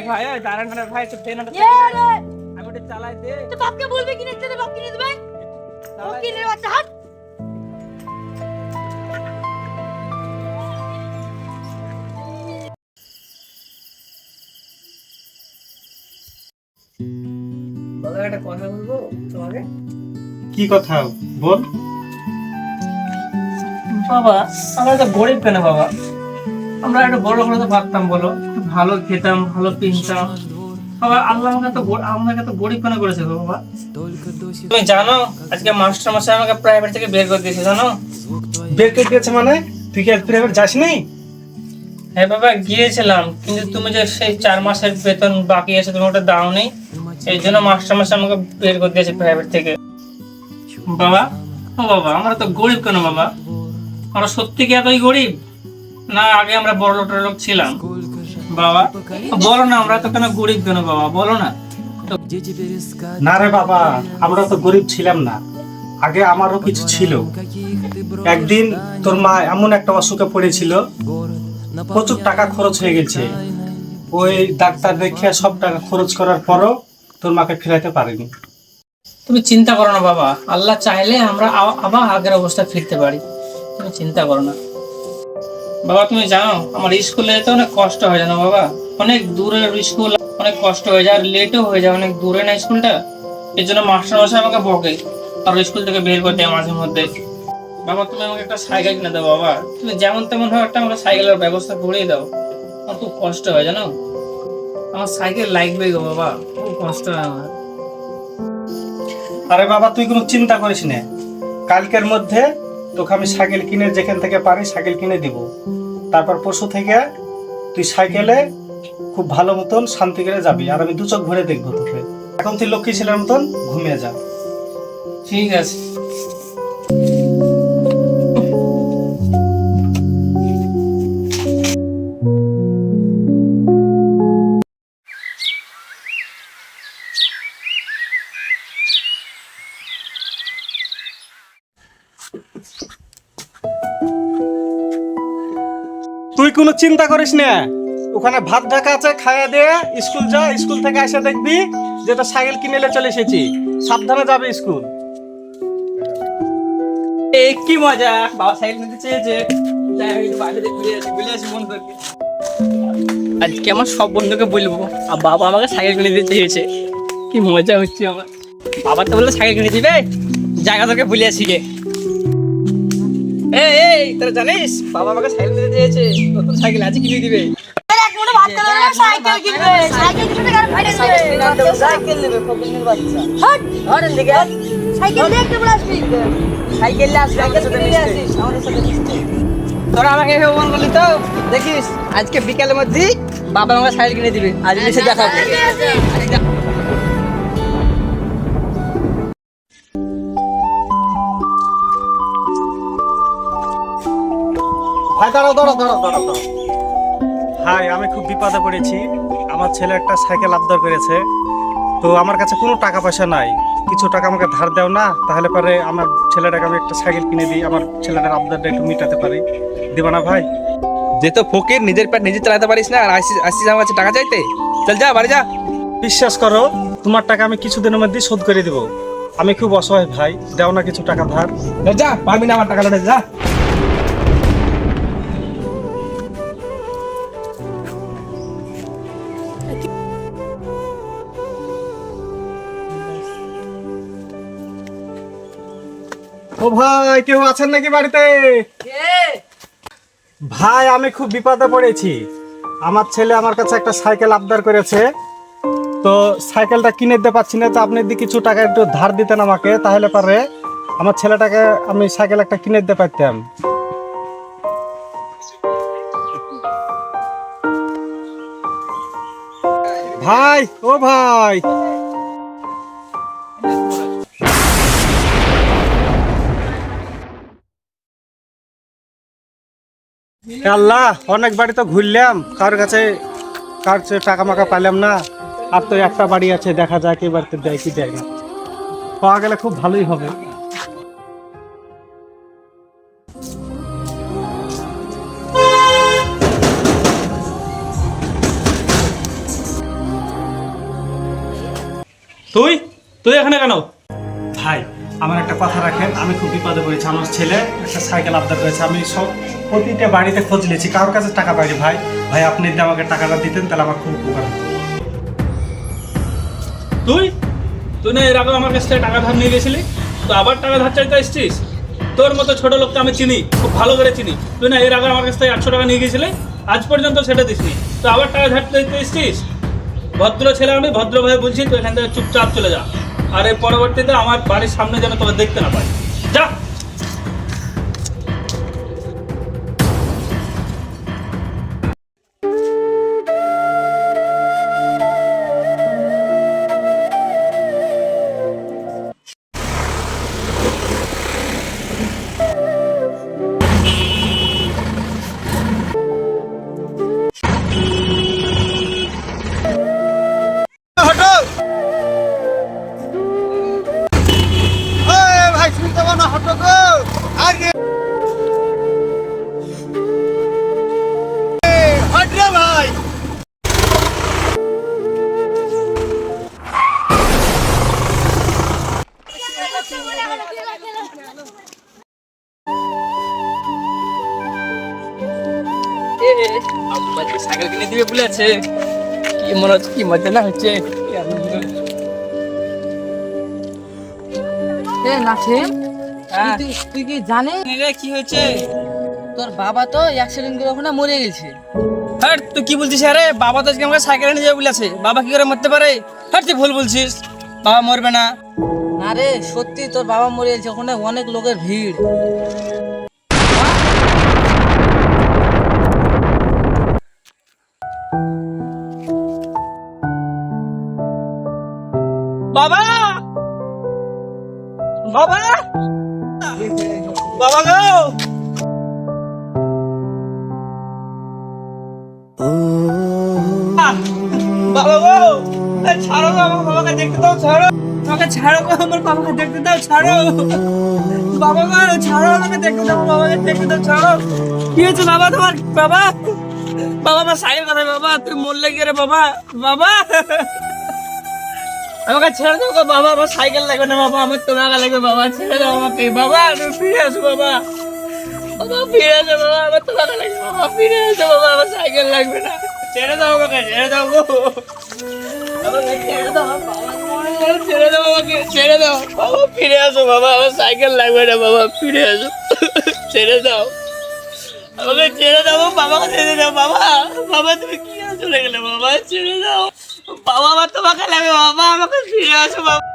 ভাই, দাঁড়ান না ভাই, তো ট্রেন আমি ওটা চালাই দে। তো বাপকে বলবি কিনে দিতে, বাপ কিনে দেবে। ও কিনে বাচ্চা হাত। বাবা একটা কথা বলবো তোমাকে। কি কথা বল। বাবা আমরা তো গরিব কেন বাবা? আমরা একটা বড় করে তো পারতাম বলো, ভালো খেতাম, ভালো পিনতাম। বাবা আল্লাহ আমাকে তো গরিব কেন করেছে গো বাবা? তুমি জানো আজকে মাস্টার মশাই আমাকে প্রাইভেট থেকে বের করে দিয়েছে জানো? বের করে দিয়েছে মানে? তুই কি আজ প্রাইভেট যাসনি? হ্যাঁ বাবা গিয়েছিলাম, কিন্তু তুমি যে সেই 4 মাসের বেতন বাকি আছে তুমি ওটা দাওনি, এই জন্য মাস্টার মশাই আমাকে বের করে দিয়েছে প্রাইভেট থেকে। বাবা ও বাবা আমরা তো গরিব কেন বাবা? আমরা সত্যি কি এতই গরিব, না আগে আমরা বড় লোক ছিলাম? বাবা বলো না আমরা তো কেন গরিব কেন বাবা, বলো না। না রে বাবা, আমরা তো গরিব ছিলাম না, আগে আমারও কিছু ছিল। একদিন তোর মা এমন একটা অসুখে পড়েছিল, প্রচুর টাকা খরচ হয়ে গেছে। ওই ডাক্তার দেখে সব টাকা খরচ করার পরও তোর মাকে ফেরাইতে পারেনি। তুমি চিন্তা করো না বাবা, আল্লাহ চাইলে আমরা আবার আগের অবস্থায় ফিরতে পারি, তুমি চিন্তা করো না। বাবা তুমি জানো আমার স্কুলে যেতে অনেক কষ্ট হয় জানো বাবা, অনেক দূরের স্কুল, অনেক কষ্ট হয়ে যায় আর লেটও হয়ে যায়, অনেক দূরে না স্কুলটা, এর জন্য মাস্টার মশাই আমাকে বকে আর স্কুল থেকে বের করে দেয় মাঝে মধ্যে। বাবা তুমি আমাকে একটা সাইকেল কিনে দাও বাবা, তুমি যেমন তেমন হয় একটা আমাকে সাইকেলের ব্যবস্থা করেই দাও, আমার খুব কষ্ট হয় জানো, আমার সাইকেল লাগবেই গো বাবা, খুব কষ্ট হয় আমার। আরে বাবা তুই কোনো চিন্তা করিস না, কালকের মধ্যে তোকে আমি সাইকেল কিনে যেখান থেকে পারি সাইকেল কিনে দিব। তারপর পরশু থেকে তুই সাইকেলে খুব ভালো মতন শান্তি করে যাবি, আর আমি দু চোখ ভরে দেখবো তোকে। এখন তুই লক্ষ্মী ছেলের মতন ঘুমিয়ে যা। ঠিক আছে। তুই কোনো চিন্তা করিস না, ওখানে ভাত ঢাকা আছে, খাইয়া দিয়ে স্কুল যা, স্কুল থেকে এসে দেখবি যেটা সাইকেল কিনে নিয়ে চলে এসেছি, সাবধানে যাবে স্কুল। কি মজা, বাবা সাইকেল নিতে চেয়েছে, যাই আমি একটু বাইরে দিয়ে ঘুরে আসি মন করে। আজকে আমার সব বন্ধুকে বলবো আর বাবা আমাকে সাইকেল কিনে দিতে চেয়েছে, কি মজা হচ্ছে আমার। বাবা তো বললো সাইকেল কিনে দিবে, জায়গা তোকে ভুলে আসি গে। এই তোরা জানিস বাবা আমাকে সাইকেল দিতে চেয়েছে, নতুন সাইকেল আজ কিনে দিবে। এক মুঠো ভাত খেলে না, সাইকেল কিনবে, সাইকেল কিনবে কার ফাইটা দিবে, সাইকেল নেবে ফকিনের বাচ্চা। হট ধরেন দিকে সাইকেল দিয়ে একটু বলে আসবি, সাইকেল নিয়ে আসবি, আমাদের সাথে মিশতে। আমাদের সাথে মিশতে তোরা আমাকে এভাবে মন করলি তো, দেখিস আজকে বিকালের মধ্যে বাবা আমাকে সাইকেল কিনে দিবে, আজ এসে দেখাবো। ভাই দাঁড়াও দাঁড়াও দাঁড়াও দাঁড়াও দাঁড়াও। ভাই আমি খুব বিপদে পড়েছি, আমার ছেলে একটা সাইকেল আবদার করেছে, তো আমার কাছে কোনো টাকা পয়সা নাই, কিছু টাকা আমাকে ধার দাও না, তাহলে পরে আমার ছেলেটাকে আমি একটা সাইকেল কিনে দিই, আমার ছেলেটার আবদারটা একটু মিটাতে পারি, দিবা না ভাই? যে তো ফকির, নিজের পেট নিজে চালাতে পারিস না আর আসিস আমার কাছে টাকা চাইতে? চল যা বাড়ি যা। বিশ্বাস করো তোমার টাকা আমি কিছুদিনের মধ্যে শোধ করে দিব, আমি খুব অসহায় ভাই, দাও না কিছু টাকা ধার। যা পারবি না আমার টাকা লোটে, যা। ও ভাই কেউ আছেন নাকি বাড়িতে? ভাই আমি খুব বিপদে পড়েছি, আমার ছেলে আমার কাছে একটা সাইকেল আবদার করেছে, তো সাইকেলটা কিনে দিতে পারছি না, তো আপনি যদি কিছু টাকা একটু ধার দিতেন আমাকে, তাহলে পারে আমার ছেলেটাকে আমি সাইকেল একটা কিনে দিতে পারতাম। ভাই ও ভাই, আল্লাহ অনেক বাড়ি তো ঘুরলাম, কার কাছে টাকা মাকা পাইলাম না, আর তো একটা বাড়ি আছে, দেখা যায় কি বাড়িতে দেয় কি দেয় না, পাওয়া গেলে খুব ভালোই হবে। তুই তুই এখানে কেন? ভাই আমার একটা কথা রাখেন, আমি খুব বিপদে পড়েছি। আমার ছেলে একটা সাইকেল আবদার করেছে, আমি সব প্রতিটা বাড়িতে খোঁজ নিয়েছি, কারোর কাছে টাকা পাইনি। ভাই ভাই আপনি যদি আমাকে টাকাটা দিতেন তাহলে আমার খুব উপকার হতো। তুই তুই না এর আগে আমার কাছ থেকে টাকা ধার নিয়ে গেছিলি, তো আবার টাকা ধার চাইতে এসছিস? তোর মতো ছোট লোককে আমি চিনি, খুব ভালো করে চিনি। তুই না এর আগে আমার কাছ থেকে 800 টাকা নিয়ে গেছিলি, আজ পর্যন্ত সেটা দিসনি, তো আবার টাকা ধার দিতে এসছিস? ভদ্র ছেলে, আমি ভদ্রভাবে বলছি, তুই এখান থেকে চুপচাপ চলে যা। আর এর পরবর্তীতে আমার বাড়ির সামনে যেন তোকে দেখতে না পাই। যা। সাইকেল কিনে দিবে বলেছে, কি মনে হচ্ছে, কি মজা না হচ্ছে। হ্যাঁ, তুই কি জানিস কি হয়েছে? তোর বাবা তো অ্যাক্সিডেন্ট করে ওখানে মরে গেছে। হ্যাঁ, তুই কি বলছিস? আরে বাবা তো আজকে আমাকে সাইকেল এনে যাবে বলেছে, বাবা কি করে মরতে পারে? হ্যাঁ, তুই ভুল বলছিস, বাবা মরবে না। না রে, সত্যি তোর বাবা মরে গেছে, ওখানে অনেক লোকের ভিড়। বাবা, বাবা, বাবা গো, বাবা গো, ছাড়ো গো, আমার বাবাকে দেখতে দাও, ছাড়ো আমাকে, ছাড়ো গো, আমার বাবাকে দেখতে দাও, ছাড়ো বাবা গো, ছাড়ো আমাকে দেখতে দাও, বাবাকে দেখতে দাও, ছাড়ো। কি হয়েছে বাবা তোমার? বাবা, বাবা আমার সাইকেল কোথায়? বাবা তুই মরলে কি রে? বাবা, বাবা আমাকে ছেড়ে দাও গো বাবা, আমার সাইকেল লাগবে না বাবা, আমার তোমাকে লাগবে বাবা, ছেড়ে দাও আমাকে বাবা, তুমি ফিরে আসো বাবা, বাবা ফিরে আসো বাবা, আমার তোমাকে লাগবে বাবা, ফিরে আসো বাবা, আমার সাইকেল লাগবে না, ছেড়ে দাও আমাকে, ছেড়ে দাও গো, আমাকে ছেড়ে দাও বাবা, ছেড়ে দাও আমাকে, ছেড়ে দাও বাবা, ফিরে আসো বাবা, আমার সাইকেল লাগবে না বাবা, ফিরে আসো, ছেড়ে দাও আমাকে, ছেড়ে দাও বাবাকে, ছেড়ে দাও বাবা, বাবা তুমি কি চলে গেলে বাবা, ছেড়ে দাও বাবা, আমার তোমাকে লাগে বাবা, আমাকে ফিরে আসো বাবা।